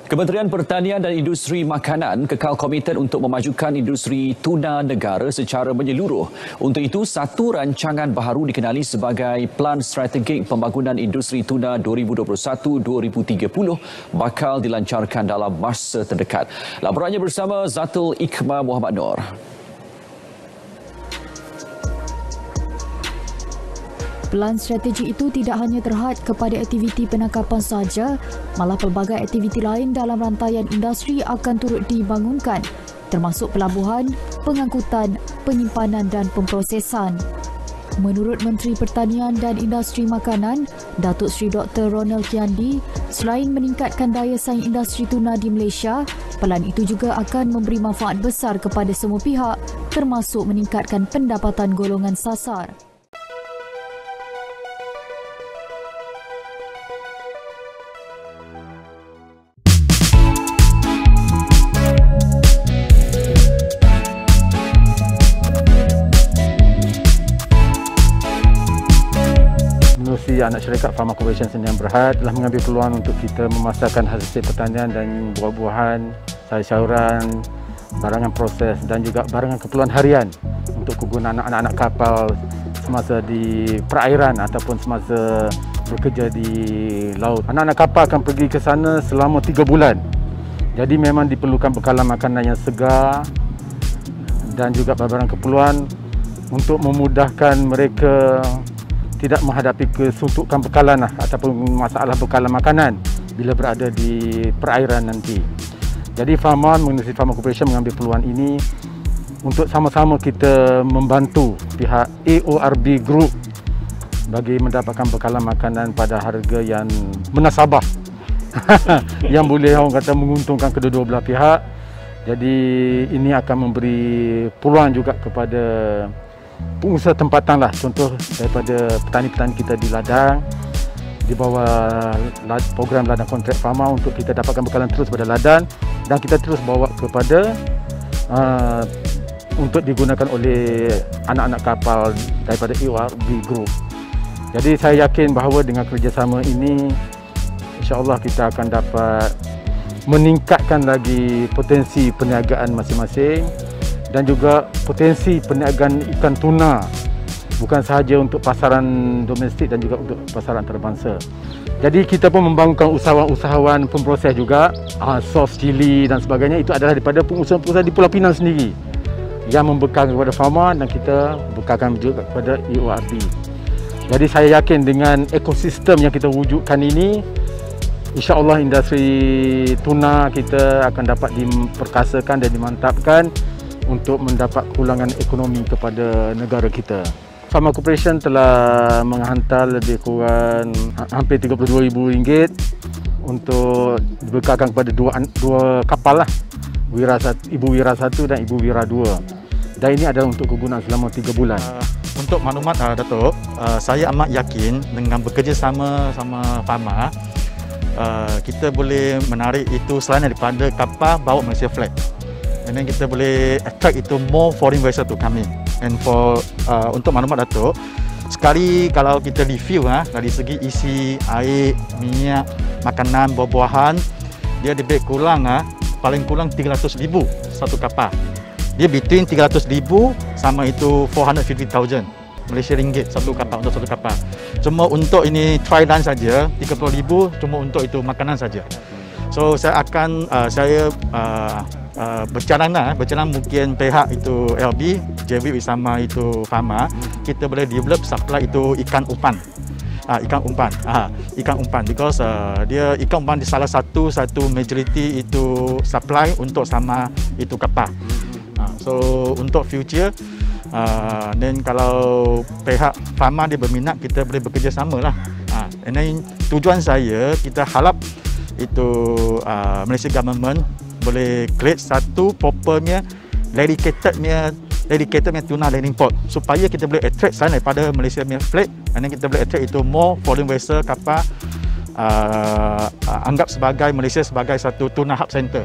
Kementerian Pertanian dan Industri Makanan kekal komited untuk memajukan industri tuna negara secara menyeluruh. Untuk itu, satu rancangan baharu dikenali sebagai Plan Strategik Pembangunan Industri Tuna 2021-2030 bakal dilancarkan dalam masa terdekat. Laporannya bersama Zatul Ikhma Muhammad Noor. Pelan strategi itu tidak hanya terhad kepada aktiviti penangkapan sahaja, malah pelbagai aktiviti lain dalam rantaian industri akan turut dibangunkan, termasuk pelabuhan, pengangkutan, penyimpanan dan pemprosesan. Menurut Menteri Pertanian dan Industri Makanan, Datuk Seri Dr. Ronald Kiandi, selain meningkatkan daya saing industri tuna di Malaysia, pelan itu juga akan memberi manfaat besar kepada semua pihak, termasuk meningkatkan pendapatan golongan sasar. Anak syarikat Pharma Corporation Sdn Bhd telah mengambil peluang untuk kita memasarkan hasil pertanian dan buah-buahan, sayur-sayuran, barangan proses dan juga barangan keperluan harian untuk kegunaan anak-anak kapal semasa di perairan ataupun semasa bekerja di laut. Anak-anak kapal akan pergi ke sana selama 3 bulan. Jadi memang diperlukan bekalan makanan yang segar dan juga barangan keperluan untuk memudahkan mereka tidak menghadapi kesuntukan bekalan ataupun masalah bekalan makanan bila berada di perairan nanti. Jadi Industri Pharma Corporation mengambil peluang ini untuk sama-sama kita membantu pihak AORB Group bagi mendapatkan bekalan makanan pada harga yang munasabah yang boleh orang kata menguntungkan kedua-dua belah pihak. Jadi ini akan memberi peluang juga kepada pengusaha tempatan lah, contoh daripada petani-petani kita di ladang di bawah program ladang kontrak farma untuk kita dapatkan bekalan terus pada ladang dan kita terus bawa kepada untuk digunakan oleh anak-anak kapal daripada AORB Group. Jadi saya yakin bahawa dengan kerjasama ini insya-Allah kita akan dapat meningkatkan lagi potensi perniagaan masing-masing dan juga potensi perniagaan ikan tuna bukan sahaja untuk pasaran domestik dan juga untuk pasaran antarabangsa. Jadi kita pun membangunkan usahawan-usahawan pemproses juga, sos cili dan sebagainya itu adalah daripada pengusaha-pengusaha di Pulau Pinang sendiri yang membekalkan kepada farma dan kita bekalkan juga kepada AORB. Jadi saya yakin dengan ekosistem yang kita wujudkan ini, insya-Allah industri tuna kita akan dapat diperkasakan dan dimantapkan untuk mendapat kepulangan ekonomi kepada negara kita. Pharma Corporation telah menghantar lebih kurang hampir RM32,000 untuk dibekalkan kepada dua kapal lah, Ibu Wira 1 dan Ibu Wira 2. Dan ini adalah untuk kegunaan selama 3 bulan. Untuk maklumat Datuk, saya amat yakin dengan bekerjasama sama Pharma, kita boleh menarik itu selain daripada kapal bawa Malaysia flag. And then kita boleh attract itu more foreign vessel to come in. And for untuk maklumat Datuk, sekali kalau kita review dari segi isi air, minyak, makanan, buah-buahan, dia lebih kurang paling kurang 300,000 satu kapal. Dia between 300,000 sama itu 450,000 Malaysia ringgit satu kapal untuk satu kapal. Cuma untuk ini try run saja 30,000 cuma untuk itu makanan saja. So saya akan berjalan mungkin pihak itu LB, JW sama itu Pharma, kita boleh develop supply itu ikan umpan. Ikan umpan because dia ikan umpan di salah satu majority itu supply untuk sama itu kapal. So untuk future then kalau pihak Pharma dia berminat, kita boleh bekerjasama lah. And then tujuan saya kita harap itu Malaysia government boleh create satu propernya dedicated tuna landing port supaya kita boleh attract selain daripada Malaysia punya flag, dan kita boleh attract itu more foreign vessel kapal anggap sebagai Malaysia sebagai satu tuna hub center.